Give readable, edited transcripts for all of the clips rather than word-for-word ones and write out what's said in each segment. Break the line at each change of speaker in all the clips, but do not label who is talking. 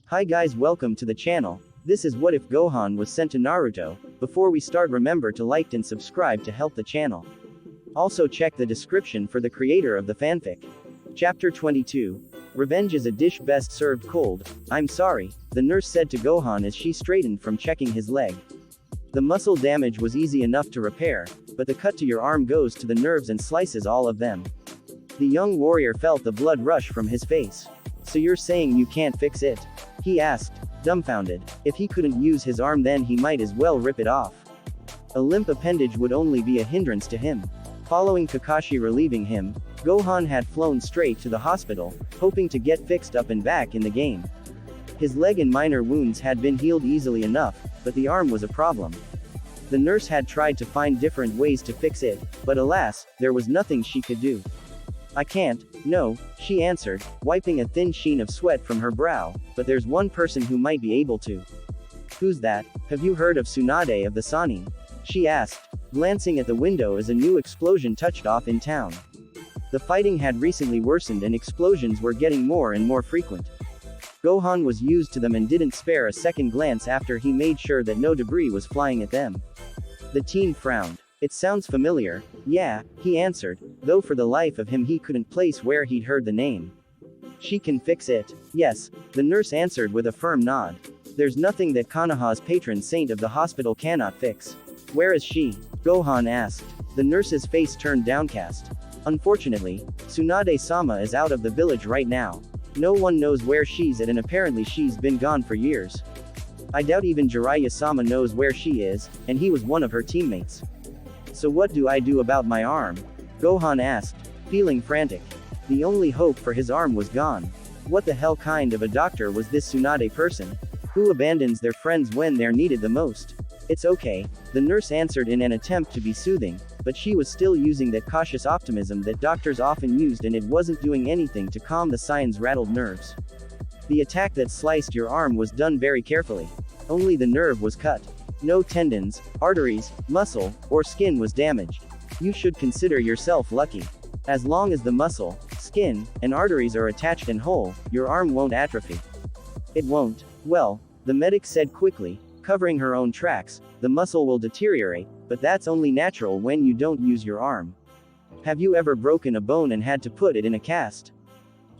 Hi guys, welcome to the channel. This is what if Gohan was sent to Naruto. Before we start, remember to like and subscribe to help the channel. Also check the description for the creator of the fanfic. Chapter 22. Revenge is a dish best served cold. I'm sorry, the nurse said to Gohan as she straightened from checking his leg. The muscle damage was easy enough to repair, but the cut to your arm goes to the nerves and slices all of them. The young warrior felt the blood rush from his face. So you're saying you can't fix it? He asked, dumbfounded. If he couldn't use his arm, then he might as well rip it off. A limp appendage would only be a hindrance to him. Following Kakashi relieving him, Gohan had flown straight to the hospital, hoping to get fixed up and back in the game. His leg and minor wounds had been healed easily enough, but the arm was a problem. The nurse had tried to find different ways to fix it, but alas, there was nothing she could do. I can't, no, she answered, wiping a thin sheen of sweat from her brow, but there's one person who might be able to. Who's that? Have you heard of Tsunade of the Sannin? She asked, glancing at the window as a new explosion touched off in town. The fighting had recently worsened and explosions were getting more and more frequent. Gohan was used to them and didn't spare a second glance after he made sure that no debris was flying at them. The teen frowned. It sounds familiar. Yeah, he answered, though for the life of him he couldn't place where he'd heard the name. She can fix it. Yes, the nurse answered with a firm nod. There's nothing that Konoha's patron saint of the hospital cannot fix. Where is she? Gohan asked. The nurse's face turned downcast. Unfortunately, Tsunade-sama is out of the village right now. No one knows where she's at and apparently she's been gone for years. I doubt even Jiraiya-sama knows where she is, and he was one of her teammates. So what do I do about my arm? Gohan asked, feeling frantic. The only hope for his arm was gone. What the hell kind of a doctor was this Tsunade person? Who abandons their friends when they're needed the most? It's okay, the nurse answered in an attempt to be soothing, but she was still using that cautious optimism that doctors often used, and it wasn't doing anything to calm the Saiyan's rattled nerves. The attack that sliced your arm was done very carefully. Only the nerve was cut. No tendons, arteries, muscle, or skin was damaged. You should consider yourself lucky. As long as the muscle, skin, and arteries are attached and whole, your arm won't atrophy. It won't. Well, the medic said quickly, covering her own tracks, the muscle will deteriorate, but that's only natural when you don't use your arm. Have you ever broken a bone and had to put it in a cast?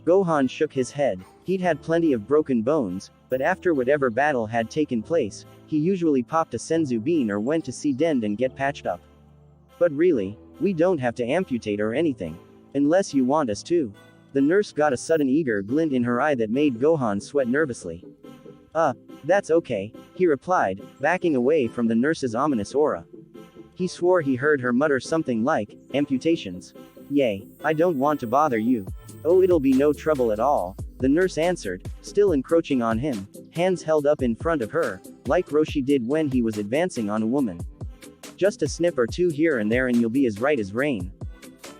Gohan shook his head. He'd had plenty of broken bones, but after whatever battle had taken place, he usually popped a senzu bean or went to see Dend and get patched up. But really, we don't have to amputate or anything. Unless you want us to. The nurse got a sudden eager glint in her eye that made Gohan sweat nervously. That's okay, he replied, backing away from the nurse's ominous aura. He swore he heard her mutter something like, amputations. Yay, I don't want to bother you. Oh, it'll be no trouble at all, the nurse answered, still encroaching on him, hands held up in front of her, like Roshi did when he was advancing on a woman. Just a snip or two here and there and you'll be as right as rain.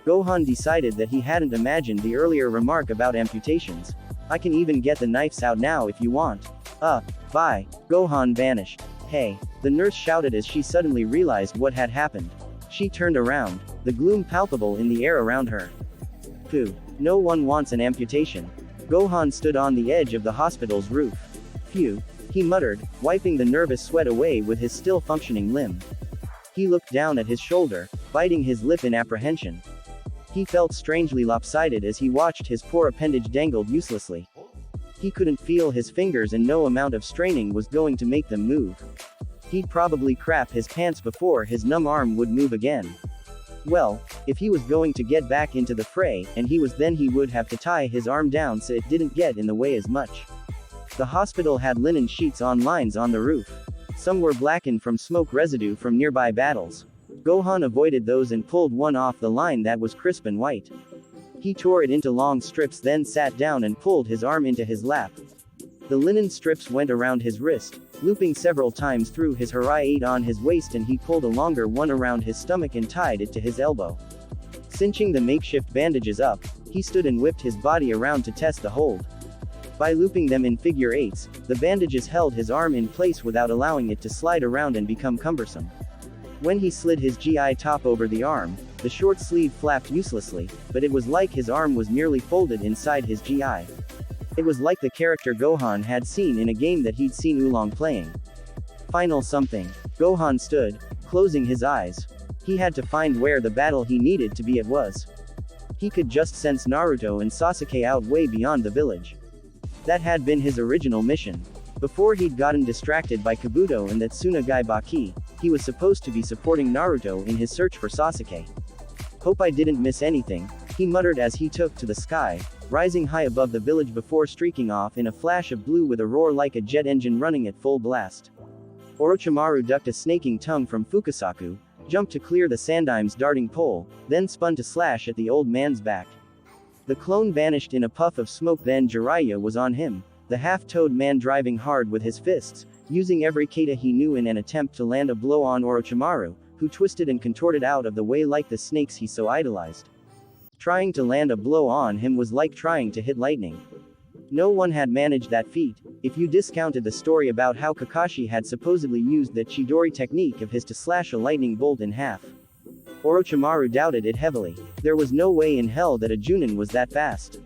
Gohan decided that he hadn't imagined the earlier remark about amputations. I can even get the knives out now if you want. Bye. Gohan vanished. Hey, the nurse shouted as she suddenly realized what had happened. She turned around, the gloom palpable in the air around her. Pooh, no one wants an amputation. Gohan stood on the edge of the hospital's roof. Phew, he muttered, wiping the nervous sweat away with his still functioning limb. He looked down at his shoulder, biting his lip in apprehension. He felt strangely lopsided as he watched his poor appendage dangled uselessly. He couldn't feel his fingers and no amount of straining was going to make them move. He'd probably crap his pants before his numb arm would move again. Well, if he was going to get back into the fray, and he would have to tie his arm down so it didn't get in the way as much. The hospital had linen sheets on lines on the roof. Some were blackened from smoke residue from nearby battles. Gohan avoided those and pulled one off the line that was crisp and white. He tore it into long strips, then sat down and pulled his arm into his lap. The linen strips went around his wrist, looping several times through his Hirai on his waist, and he pulled a longer one around his stomach and tied it to his elbow. Cinching the makeshift bandages up, he stood and whipped his body around to test the hold. By looping them in figure eights, the bandages held his arm in place without allowing it to slide around and become cumbersome. When he slid his GI top over the arm, the short sleeve flapped uselessly, but it was like his arm was merely folded inside his GI. It was like the character Gohan had seen in a game that he'd seen Oolong playing. Final something. Gohan stood, closing his eyes. He had to find where the battle he needed to be at was. He could just sense Naruto and Sasuke out way beyond the village. That had been his original mission. Before he'd gotten distracted by Kabuto and that Tsunagai Baki, he was supposed to be supporting Naruto in his search for Sasuke. Hope I didn't miss anything, he muttered as he took to the sky, rising high above the village before streaking off in a flash of blue with a roar like a jet engine running at full blast. Orochimaru ducked a snaking tongue from Fukasaku, jumped to clear the Sandime's darting pole, then spun to slash at the old man's back. The clone vanished in a puff of smoke. Then Jiraiya was on him, the half-toed man driving hard with his fists, using every kata he knew in an attempt to land a blow on Orochimaru, who twisted and contorted out of the way like the snakes he so idolized. Trying to land a blow on him was like trying to hit lightning. No one had managed that feat, if you discounted the story about how Kakashi had supposedly used the Chidori technique of his to slash a lightning bolt in half. Orochimaru doubted it heavily. There was no way in hell that a Junin was that fast.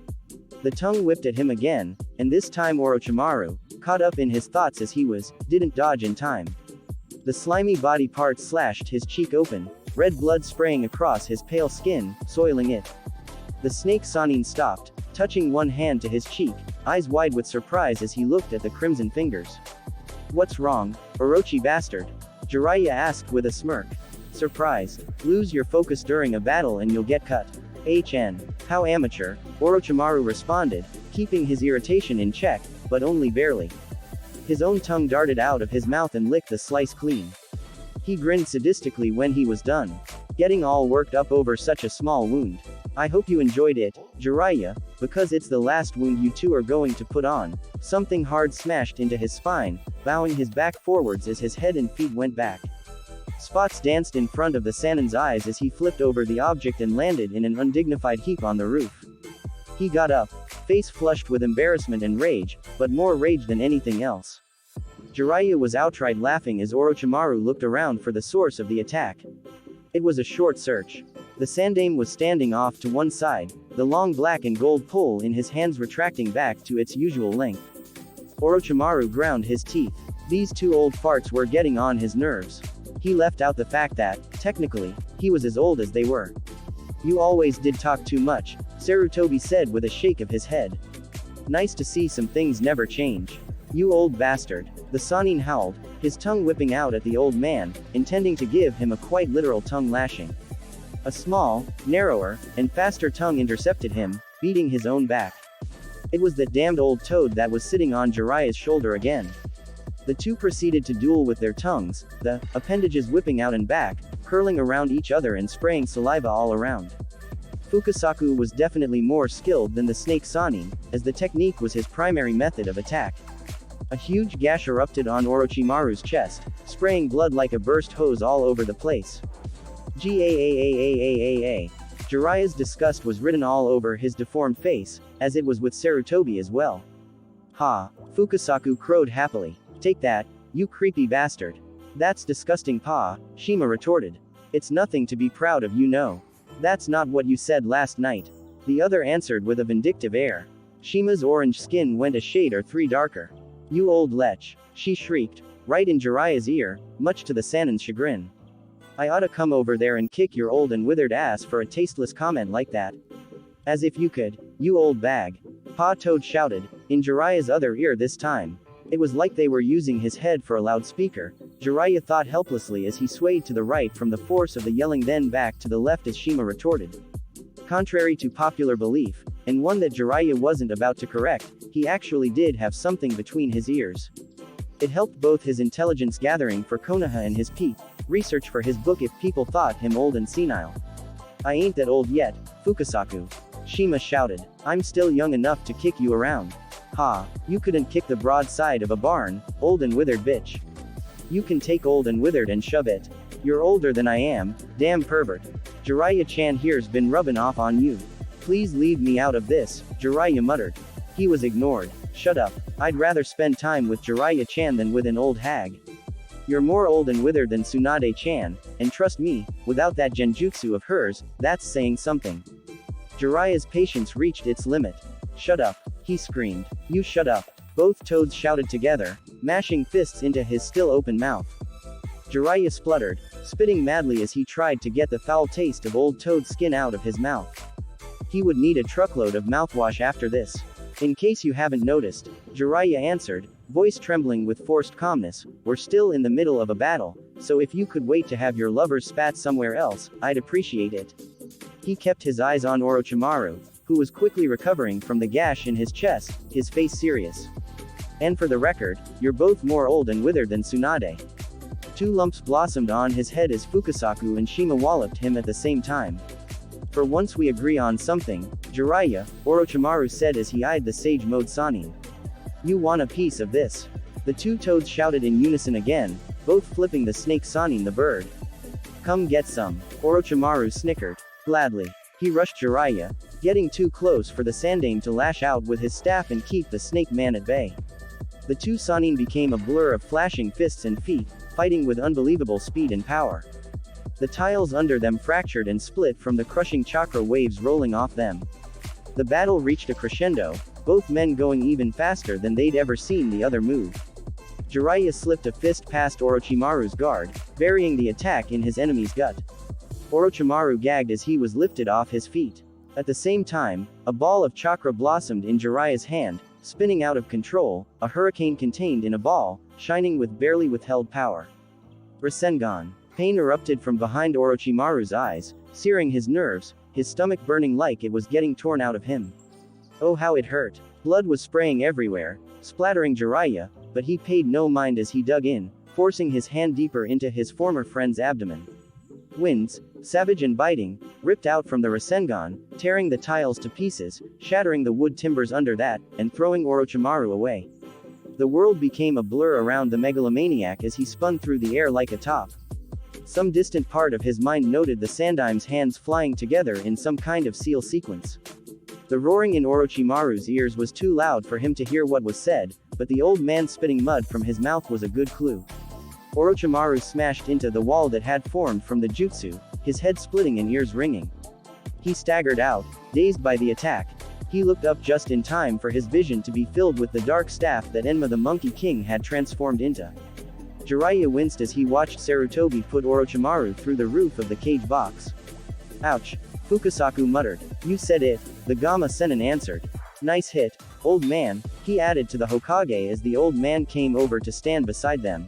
The tongue whipped at him again, and this time Orochimaru, caught up in his thoughts as he was, didn't dodge in time. The slimy body part slashed his cheek open, red blood spraying across his pale skin, soiling it. The snake Sannin stopped, touching one hand to his cheek, eyes wide with surprise as he looked at the crimson fingers. "What's wrong, Orochi bastard?" Jiraiya asked with a smirk. "Surprised. Lose your focus during a battle and you'll get cut. HN. How amateur," Orochimaru responded, keeping his irritation in check, but only barely. His own tongue darted out of his mouth and licked the slice clean. He grinned sadistically when he was done. Getting all worked up over such a small wound. "I hope you enjoyed it, Jiraiya, because it's the last wound you two are going to put on." Something hard smashed into his spine, bowing his back forwards as his head and feet went back. Spots danced in front of the Sannin's eyes as he flipped over the object and landed in an undignified heap on the roof. He got up, face flushed with embarrassment and rage, but more rage than anything else. Jiraiya was outright laughing as Orochimaru looked around for the source of the attack. It was a short search. The Sandame was standing off to one side, the long black and gold pole in his hands retracting back to its usual length. Orochimaru ground his teeth. These two old farts were getting on his nerves. He left out the fact that, technically, he was as old as they were. "You always did talk too much," Sarutobi said with a shake of his head. "Nice to see some things never change. You old bastard." The Sannin howled, his tongue whipping out at the old man, intending to give him a quite literal tongue lashing. A small, narrower, and faster tongue intercepted him, beating his own back. It was that damned old toad that was sitting on Jiraiya's shoulder again. The two proceeded to duel with their tongues, the appendages whipping out and back, curling around each other and spraying saliva all around. Fukasaku was definitely more skilled than the snake Sannin, as the technique was his primary method of attack. A huge gash erupted on Orochimaru's chest, spraying blood like a burst hose all over the place. Gaaaaaaaaaa. Jiraiya's disgust was written all over his deformed face, as it was with Sarutobi as well. "Ha!" Fukasaku crowed happily. "Take that, you creepy bastard." "That's disgusting, Pa," Shima retorted. "It's nothing to be proud of, you know. That's not what you said last night." The other answered with a vindictive air. Shima's orange skin went a shade or three darker. "You old lech," she shrieked, right in Jiraiya's ear, much to the Sannin's chagrin. "I oughta come over there and kick your old and withered ass for a tasteless comment like that. As if you could, you old bag." Pa Toad shouted, in Jiraiya's other ear this time. It was like they were using his head for a loudspeaker. Jiraiya thought helplessly as he swayed to the right from the force of the yelling, then back to the left as Shima retorted. Contrary to popular belief, and one that Jiraiya wasn't about to correct, he actually did have something between his ears. It helped both his intelligence gathering for Konoha and his research for his book if people thought him old and senile. "I ain't that old yet, Fukasaku," Shima shouted. "I'm still young enough to kick you around." "Ha, you couldn't kick the broad side of a barn, old and withered bitch. You can take old and withered and shove it. You're older than I am, damn pervert. Jiraiya-chan here's been rubbing off on you. Please leave me out of this," Jiraiya muttered. He was ignored. "Shut up, I'd rather spend time with Jiraiya-chan than with an old hag. You're more old and withered than Tsunade-chan, and trust me, without that genjutsu of hers, that's saying something." Jiraiya's patience reached its limit. "Shut up, He screamed. You shut up. Both toads shouted together, mashing fists into his still open mouth. Jiraiya spluttered, spitting madly as he tried to get the foul taste of old toad skin out of his mouth. He would need a truckload of mouthwash after this. In case you haven't noticed, Jiraiya answered, voice trembling with forced calmness, we're still in the middle of a battle, so if you could wait to have your lovers spat somewhere else, I'd appreciate it. He kept his eyes on Orochimaru, who was quickly recovering from the gash in his chest, his face serious. And for the record, you're both more old and withered than Tsunade. 2 lumps blossomed on his head as Fukasaku and Shima walloped him at the same time. For once we agree on something, Jiraiya, Orochimaru said as he eyed the sage mode Sannin. You want a piece of this? The 2 toads shouted in unison again, both flipping the snake Sannin the bird. Come get some. Orochimaru snickered. Gladly. He rushed Jiraiya, getting too close for the Sandaime to lash out with his staff and keep the snake man at bay. The 2 Sannin became a blur of flashing fists and feet, fighting with unbelievable speed and power. The tiles under them fractured and split from the crushing chakra waves rolling off them. The battle reached a crescendo, both men going even faster than they'd ever seen the other move. Jiraiya slipped a fist past Orochimaru's guard, burying the attack in his enemy's gut. Orochimaru gagged as he was lifted off his feet. At the same time, a ball of chakra blossomed in Jiraiya's hand, spinning out of control, a hurricane contained in a ball, shining with barely withheld power. Rasengan. Pain erupted from behind Orochimaru's eyes, searing his nerves, his stomach burning like it was getting torn out of him. Oh how it hurt. Blood was spraying everywhere, splattering Jiraiya, but he paid no mind as he dug in, forcing his hand deeper into his former friend's abdomen. Winds, savage and biting, ripped out from the Rasengan, tearing the tiles to pieces, shattering the wood timbers under that, and throwing Orochimaru away. The world became a blur around the megalomaniac as he spun through the air like a top. Some distant part of his mind noted the Sandaime's hands flying together in some kind of seal sequence. The roaring in Orochimaru's ears was too loud for him to hear what was said, but the old man spitting mud from his mouth was a good clue. Orochimaru smashed into the wall that had formed from the jutsu, his head splitting and ears ringing. He staggered out, dazed by the attack. He looked up just in time for his vision to be filled with the dark staff that Enma the Monkey King had transformed into. Jiraiya winced as he watched Sarutobi put Orochimaru through the roof of the cage box. Ouch. Fukasaku muttered. You said it, the Gamma Sennin answered. Nice hit, old man, he added to the Hokage as the old man came over to stand beside them.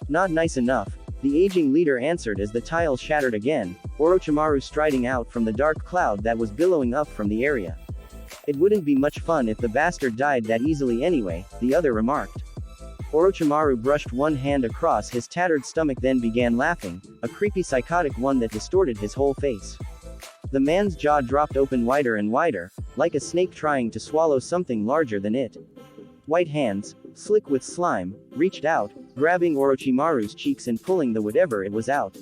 Not nice enough, the aging leader answered as the tiles shattered again, Orochimaru striding out from the dark cloud that was billowing up from the area. It wouldn't be much fun if the bastard died that easily anyway, the other remarked. Orochimaru brushed one hand across his tattered stomach then began laughing, a creepy psychotic one that distorted his whole face. The man's jaw dropped open wider and wider, like a snake trying to swallow something larger than it. White hands, slick with slime, reached out, grabbing Orochimaru's cheeks and pulling the whatever it was out.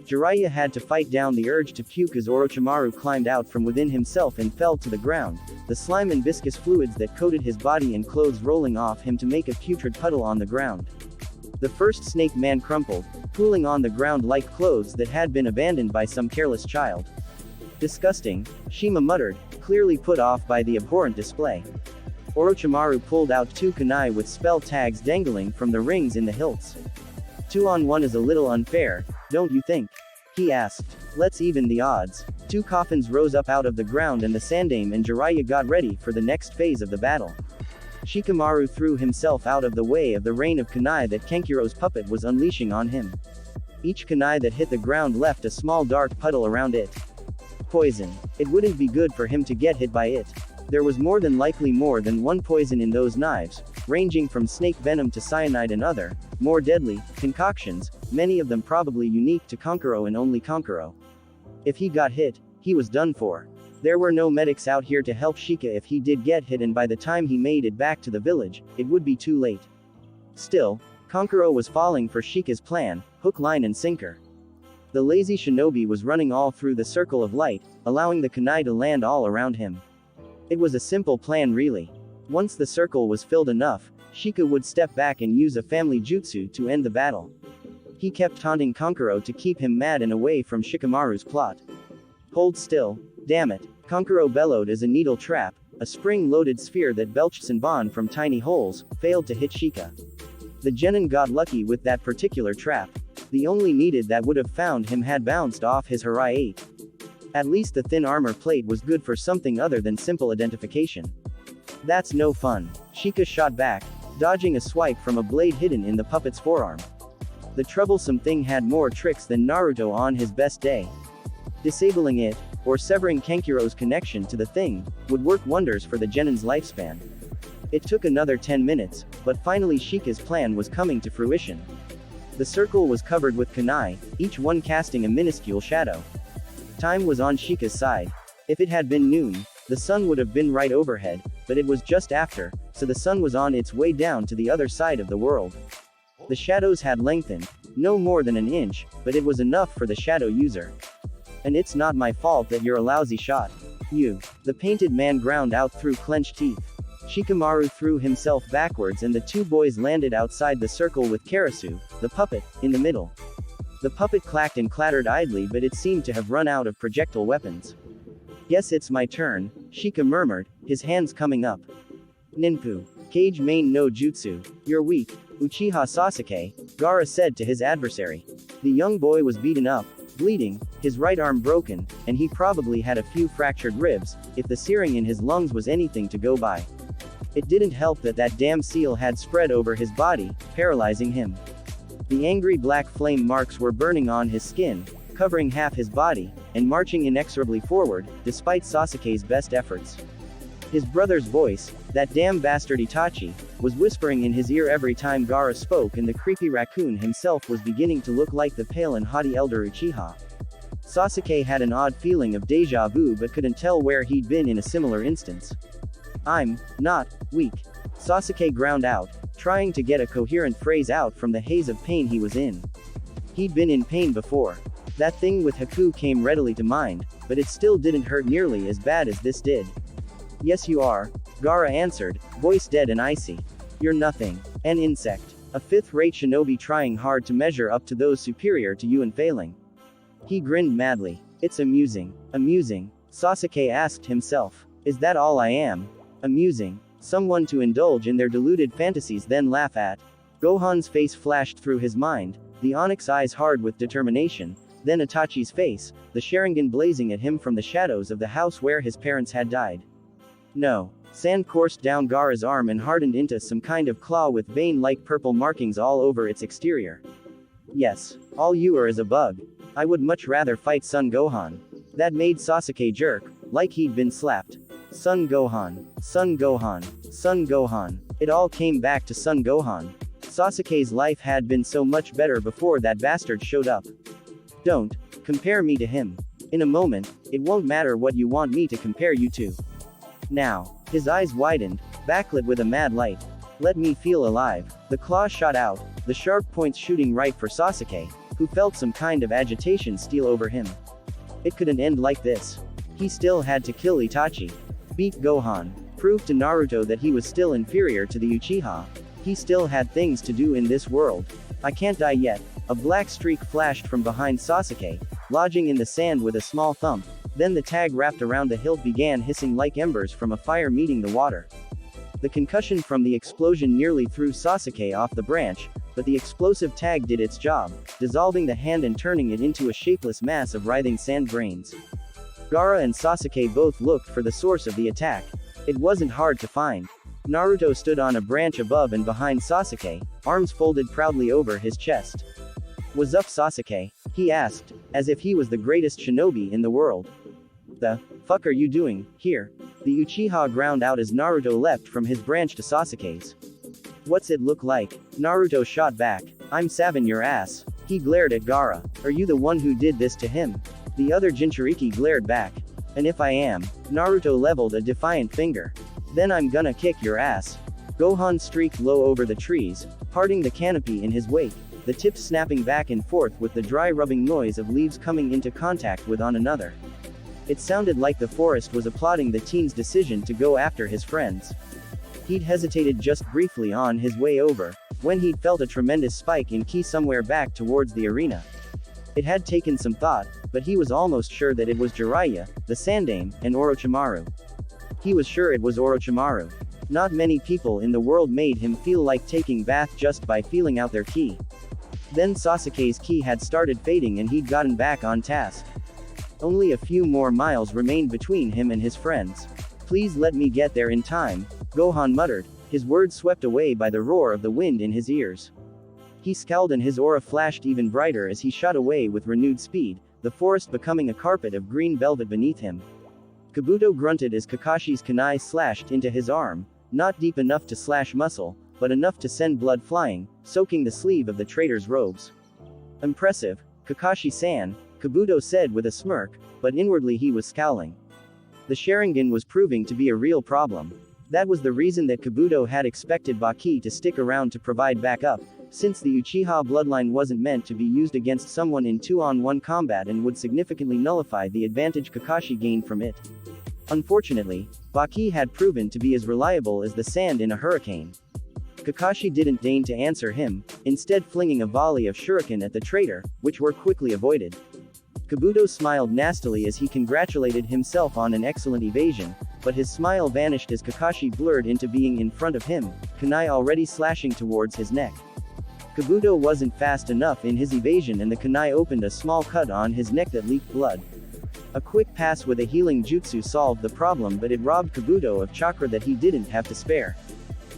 Jiraiya had to fight down the urge to puke as Orochimaru climbed out from within himself and fell to the ground, the slime and viscous fluids that coated his body and clothes rolling off him to make a putrid puddle on the ground. The first snake man crumpled, pooling on the ground like clothes that had been abandoned by some careless child. Disgusting, Shima muttered, clearly put off by the abhorrent display. Orochimaru pulled out 2 kunai with spell tags dangling from the rings in the hilts. 2-on-1 is a little unfair, don't you think? He asked. Let's even the odds. 2 coffins rose up out of the ground and the Sandaime and Jiraiya got ready for the next phase of the battle. Shikamaru threw himself out of the way of the rain of kunai that Kenkiro's puppet was unleashing on him. Each kunai that hit the ground left a small dark puddle around it. Poison. It wouldn't be good for him to get hit by it. There was more than likely more than one poison in those knives, ranging from snake venom to cyanide and other, more deadly, concoctions, many of them probably unique to Kankuro and only Kankuro. If he got hit, he was done for. There were no medics out here to help Shika if he did get hit, and by the time he made it back to the village, it would be too late. Still, Kankuro was falling for Shika's plan, hook, line and sinker. The lazy shinobi was running all through the circle of light, allowing the kunai to land all around him. It was a simple plan really. Once the circle was filled enough, Shika would step back and use a family jutsu to end the battle. He kept taunting Kankuro to keep him mad and away from Shikamaru's plot. Hold still, damn it, Kankuro bellowed as a needle trap, a spring-loaded sphere that belched Sanban from tiny holes, failed to hit Shika. The genin got lucky with that particular trap. The only needed that would have found him had bounced off his Harai 8. At least the thin armor plate was good for something other than simple identification. That's no fun. Shika shot back, dodging a swipe from a blade hidden in the puppet's forearm. The troublesome thing had more tricks than Naruto on his best day. Disabling it, or severing Kenkiro's connection to the thing, would work wonders for the genin's lifespan. It took another 10 minutes, but finally Shika's plan was coming to fruition. The circle was covered with kunai, each one casting a minuscule shadow. Time was on Shika's side. If it had been noon, the sun would have been right overhead, but it was just after, so the sun was on its way down to the other side of the world. The shadows had lengthened, no more than an inch, but it was enough for the shadow user. And it's not my fault that you're a lousy shot. You. The painted man ground out through clenched teeth. Shikamaru threw himself backwards and the two boys landed outside the circle with Karasu, the puppet, in the middle. The puppet clacked and clattered idly, but it seemed to have run out of projectile weapons. Guess it's my turn, Shika murmured, his hands coming up. Ninpu. Kage main no jutsu. You're weak, Uchiha Sasuke, Gaara said to his adversary. The young boy was beaten up, bleeding, his right arm broken, and he probably had a few fractured ribs, if the searing in his lungs was anything to go by. It didn't help that damn seal had spread over his body, paralyzing him. The angry black flame marks were burning on his skin, covering half his body, and marching inexorably forward, despite Sasuke's best efforts. His brother's voice, that damn bastard Itachi, was whispering in his ear every time Gaara spoke, and the creepy raccoon himself was beginning to look like the pale and haughty elder Uchiha. Sasuke had an odd feeling of deja vu but couldn't tell where he'd been in a similar instance. I'm not weak. Sasuke ground out, trying to get a coherent phrase out from the haze of pain he was in. He'd been in pain before. That thing with Haku came readily to mind, but it still didn't hurt nearly as bad as this did. Yes you are, Gaara answered, voice dead and icy. You're nothing. An insect. A fifth-rate shinobi trying hard to measure up to those superior to you and failing. He grinned madly. It's amusing. Amusing? Sasuke asked himself. Is that all I am? Amusing. Someone to indulge in their deluded fantasies then laugh at. Gohan's face flashed through his mind, the onyx eyes hard with determination, then Itachi's face, the Sharingan blazing at him from the shadows of the house where his parents had died. No. Sand coursed down Gaara's arm and hardened into some kind of claw with vein-like purple markings all over its exterior. Yes. All you are is a bug. I would much rather fight Son Gohan. That made Sasuke jerk, like he'd been slapped. Son Gohan. Son Gohan. Son Gohan. It all came back to Son Gohan. Sasuke's life had been so much better before that bastard showed up. Don't compare me to him. In a moment, it won't matter what you want me to compare you to. Now. His eyes widened, backlit with a mad light. Let me feel alive. The claw shot out, the sharp points shooting right for Sasuke, who felt some kind of agitation steal over him. It couldn't end like this. He still had to kill Itachi. Beat Gohan. Prove to Naruto that he was still inferior to the Uchiha. He still had things to do in this world. I can't die yet. A black streak flashed from behind Sasuke, lodging in the sand with a small thump. Then the tag wrapped around the hilt began hissing like embers from a fire meeting the water. The concussion from the explosion nearly threw Sasuke off the branch, but the explosive tag did its job, dissolving the hand and turning it into a shapeless mass of writhing sand grains. Gaara and Sasuke both looked for the source of the attack. It wasn't hard to find. Naruto stood on a branch above and behind Sasuke, arms folded proudly over his chest. "What's up, Sasuke?" he asked, as if he was the greatest shinobi in the world. "The fuck are you doing here?" The Uchiha ground out as Naruto leapt from his branch to Sasuke's. "What's it look like?" Naruto shot back. "I'm savin' your ass." He glared at Gaara. "Are you the one who did this to him?" The other Jinchuriki glared back. "And if I am?" Naruto leveled a defiant finger. "Then I'm gonna kick your ass." Gohan streaked low over the trees, parting the canopy in his wake, the tips snapping back and forth with the dry rubbing noise of leaves coming into contact with one another. It sounded like the forest was applauding the teen's decision to go after his friends. He'd hesitated just briefly on his way over, when he'd felt a tremendous spike in ki somewhere back towards the arena. It had taken some thought, but he was almost sure that it was Jiraiya, the Sandaime, and Orochimaru. He was sure it was Orochimaru. Not many people in the world made him feel like taking bath just by feeling out their ki. Then Sasuke's ki had started fading and he'd gotten back on task. Only a few more miles remained between him and his friends. Please let me get there in time, Gohan muttered, his words swept away by the roar of the wind in his ears. He scowled and his aura flashed even brighter as he shot away with renewed speed, the forest becoming a carpet of green velvet beneath him. Kabuto grunted as Kakashi's kunai slashed into his arm, not deep enough to slash muscle, but enough to send blood flying, soaking the sleeve of the traitor's robes. Impressive, Kakashi-san, Kabuto said with a smirk, but inwardly he was scowling. The Sharingan was proving to be a real problem. That was the reason that Kabuto had expected Baki to stick around to provide backup, since the Uchiha bloodline wasn't meant to be used against someone in 2-on-1 combat and would significantly nullify the advantage Kakashi gained from it. Unfortunately, Baki had proven to be as reliable as the sand in a hurricane. Kakashi didn't deign to answer him, instead flinging a volley of shuriken at the traitor, which were quickly avoided. Kabuto smiled nastily as he congratulated himself on an excellent evasion, but his smile vanished as Kakashi blurred into being in front of him, kunai already slashing towards his neck. Kabuto wasn't fast enough in his evasion and the kunai opened a small cut on his neck that leaked blood. A quick pass with a healing jutsu solved the problem, but it robbed Kabuto of chakra that he didn't have to spare.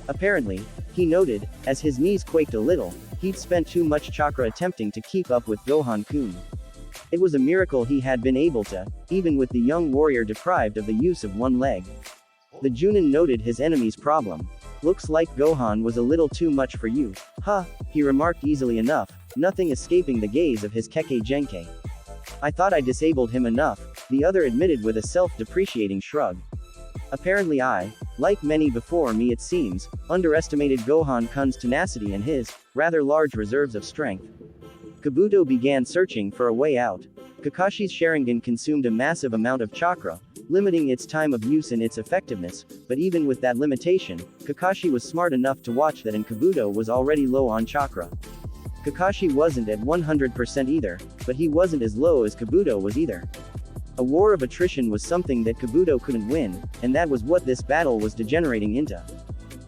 Apparently, he noted, as his knees quaked a little, he'd spent too much chakra attempting to keep up with Gohan-kun. It was a miracle he had been able to, even with the young warrior deprived of the use of one leg. The Junin noted his enemy's problem. Looks like Gohan was a little too much for you. Huh, he remarked easily enough, nothing escaping the gaze of his Kekkei Genkai. I thought I disabled him enough, the other admitted with a self-depreciating shrug. Apparently I, like many before me it seems, underestimated Gohan-kun's tenacity and his, rather large reserves of strength. Kabuto began searching for a way out. Kakashi's Sharingan consumed a massive amount of chakra, limiting its time of use and its effectiveness, but even with that limitation, Kakashi was smart enough to watch that and Kabuto was already low on chakra. Kakashi wasn't at 100% either, but he wasn't as low as Kabuto was either. A war of attrition was something that Kabuto couldn't win, and that was what this battle was degenerating into.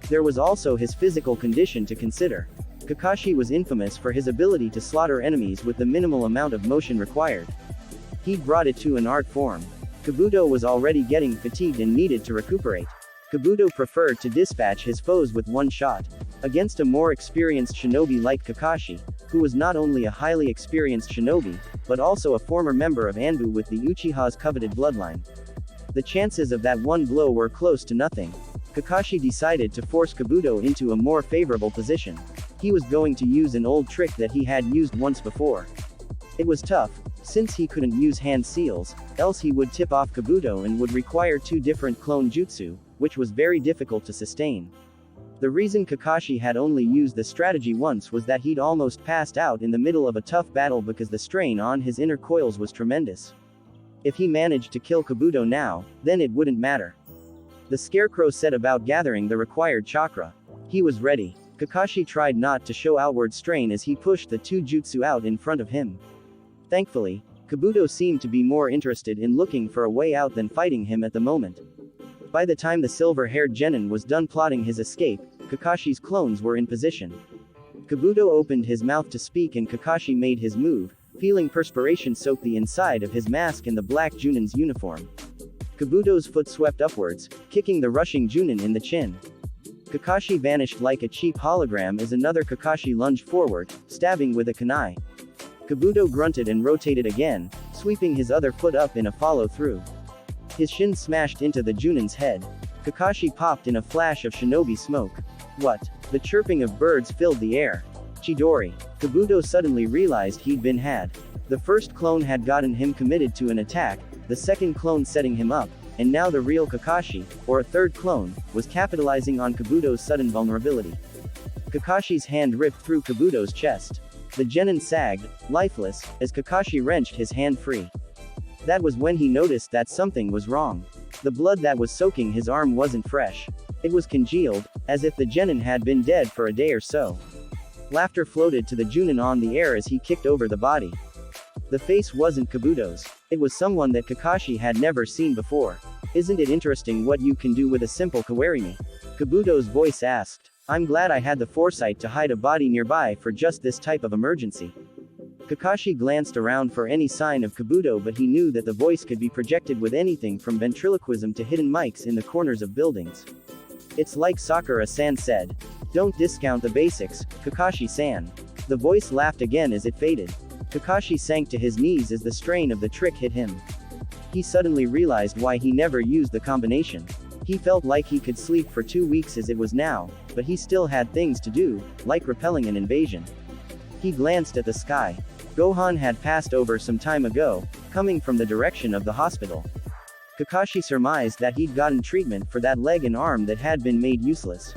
There was also his physical condition to consider. Kakashi was infamous for his ability to slaughter enemies with the minimal amount of motion required. He'd brought it to an art form. Kabuto was already getting fatigued and needed to recuperate. Kabuto preferred to dispatch his foes with one shot. Against a more experienced shinobi like Kakashi, who was not only a highly experienced shinobi, but also a former member of Anbu with the Uchiha's coveted bloodline. The chances of that one blow were close to nothing. Kakashi decided to force Kabuto into a more favorable position. He was going to use an old trick that he had used once before. It was tough, since he couldn't use hand seals, else he would tip off Kabuto and would require two different clone jutsu, which was very difficult to sustain. The reason Kakashi had only used the strategy once was that he'd almost passed out in the middle of a tough battle because the strain on his inner coils was tremendous. If he managed to kill Kabuto now, then it wouldn't matter. The Scarecrow set about gathering the required chakra. He was ready. Kakashi tried not to show outward strain as he pushed the two jutsu out in front of him. Thankfully, Kabuto seemed to be more interested in looking for a way out than fighting him at the moment. By the time the silver-haired genin was done plotting his escape, Kakashi's clones were in position. Kabuto opened his mouth to speak and Kakashi made his move, feeling perspiration soak the inside of his mask and the black Junin's uniform. Kabuto's foot swept upwards, kicking the rushing Junin in the chin. Kakashi vanished like a cheap hologram as another Kakashi lunged forward, stabbing with a kunai. Kabuto grunted and rotated again, sweeping his other foot up in a follow-through. His shin smashed into the Junin's head. Kakashi popped in a flash of shinobi smoke. What? The chirping of birds filled the air. Chidori. Kabuto suddenly realized he'd been had. The first clone had gotten him committed to an attack, the second clone setting him up, and now the real Kakashi, or a third clone, was capitalizing on Kabuto's sudden vulnerability. Kakashi's hand ripped through Kabuto's chest. The genin sagged, lifeless, as Kakashi wrenched his hand free. That was when he noticed that something was wrong. The blood that was soaking his arm wasn't fresh. It was congealed, as if the genin had been dead for a day or so. Laughter floated to the Junin on the air as he kicked over the body. The face wasn't Kabuto's. It was someone that Kakashi had never seen before. Isn't it interesting what you can do with a simple kawarimi? Kabuto's voice asked. I'm glad I had the foresight to hide a body nearby for just this type of emergency. Kakashi glanced around for any sign of Kabuto, but he knew that the voice could be projected with anything from ventriloquism to hidden mics in the corners of buildings. It's like Sakura-san said. Don't discount the basics, Kakashi-san. The voice laughed again as it faded. Kakashi sank to his knees as the strain of the trick hit him. He suddenly realized why he never used the combination. He felt like he could sleep for 2 weeks as it was now, but he still had things to do, like repelling an invasion. He glanced at the sky. Gohan had passed over some time ago, coming from the direction of the hospital. Kakashi surmised that he'd gotten treatment for that leg and arm that had been made useless.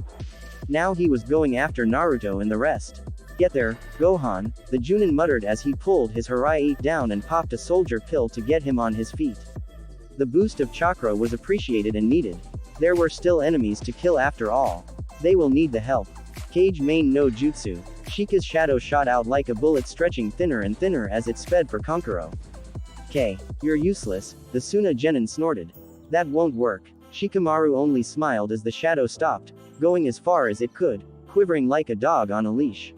Now he was going after Naruto and the rest. Get there, Gohan, the Junin muttered as he pulled his Harai 8 down and popped a soldier pill to get him on his feet. The boost of chakra was appreciated and needed. There were still enemies to kill after all. They will need the help. Kage main no jutsu. Shika's shadow shot out like a bullet, stretching thinner and thinner as it sped for Kankuro. You're useless, the Suna Genin snorted. That won't work. Shikamaru only smiled as the shadow stopped, going as far as it could, quivering like a dog on a leash.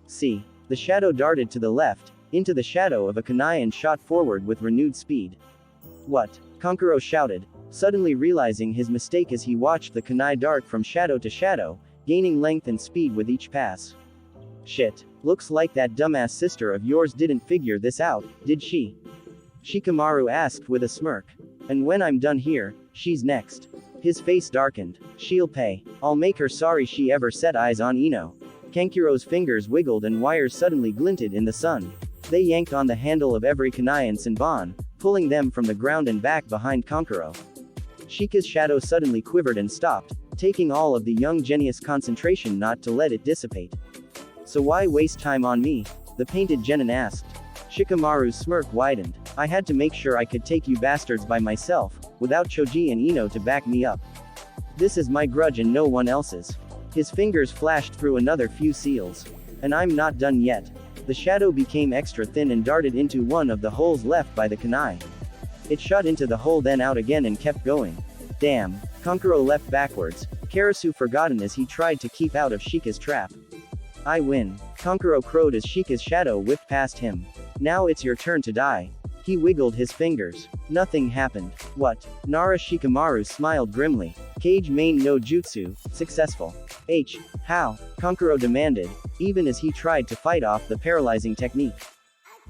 See. The shadow darted to the left, into the shadow of a kunai and shot forward with renewed speed. What? Kankuro shouted, suddenly realizing his mistake as he watched the kunai dart from shadow to shadow, gaining length and speed with each pass. Shit. Looks like that dumbass sister of yours didn't figure this out, did she? Shikamaru asked with a smirk. And when I'm done here, she's next. His face darkened. She'll pay. I'll make her sorry she ever set eyes on Ino. Kankuro's fingers wiggled and wires suddenly glinted in the sun. They yanked on the handle of every kunai and Senbon, pulling them from the ground and back behind Kankuro. Shika's shadow suddenly quivered and stopped, taking all of the young genius concentration not to let it dissipate. So why waste time on me? The painted genin asked. Shikamaru's smirk widened. I had to make sure I could take you bastards by myself, without Choji and Ino to back me up. This is my grudge and no one else's. His fingers flashed through another few seals. And I'm not done yet. The shadow became extra thin and darted into one of the holes left by the kunai. It shot into the hole, then out again and kept going. Damn. Kankuro leapt backwards, Karasu forgotten as he tried to keep out of Shika's trap. I win. Kankuro crowed as Shika's shadow whipped past him. Now it's your turn to die. He wiggled his fingers. Nothing happened. What? Nara Shikamaru smiled grimly. Kage main no jutsu, successful. How? Kankuro demanded, even as he tried to fight off the paralyzing technique.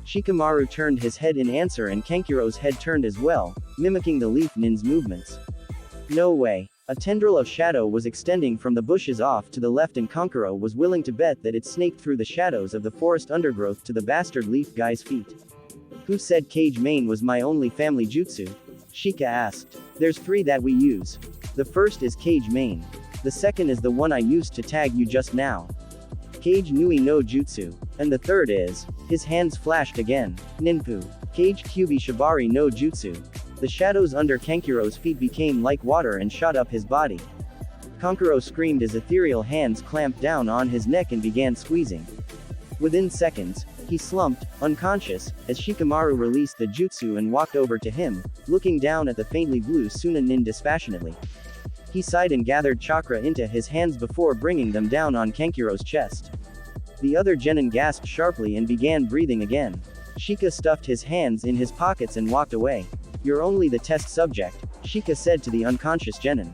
Shikamaru turned his head in answer and Kankuro's head turned as well, mimicking the leaf nin's movements. No way. A tendril of shadow was extending from the bushes off to the left and Kankuro was willing to bet that it snaked through the shadows of the forest undergrowth to the bastard leaf guy's feet. Who said Kage main was my only family jutsu? Shika asked. There's 3 that we use. The first is Kage main. The second is the one I used to tag you just now. Kage nui no jutsu. And the third is, his hands flashed again, ninpu. Kage kyubi shibari no jutsu. The shadows under Kankuro's feet became like water and shot up his body. Kankuro screamed as ethereal hands clamped down on his neck and began squeezing. Within seconds, he slumped, unconscious, as Shikamaru released the jutsu and walked over to him, looking down at the faintly blue Suna nin dispassionately. He sighed and gathered chakra into his hands before bringing them down on Kankuro's chest. The other genin gasped sharply and began breathing again. Shika stuffed his hands in his pockets and walked away. You're only the test subject, Shika said to the unconscious genin.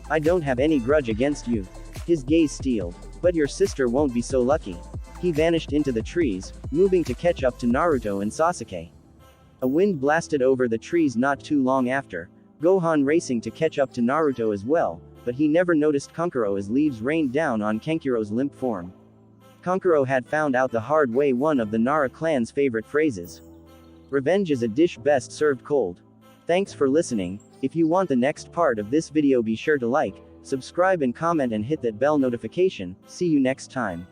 I don't have any grudge against you. His gaze steeled. But your sister won't be so lucky. He vanished into the trees, moving to catch up to Naruto and Sasuke. A wind blasted over the trees not too long after, Gohan racing to catch up to Naruto as well, but he never noticed Kankuro as leaves rained down on Kankuro's limp form. Kankuro had found out the hard way one of the Nara clan's favorite phrases. Revenge is a dish best served cold. Thanks for listening. If you want the next part of this video, be sure to like, subscribe and comment and hit that bell notification. See you next time.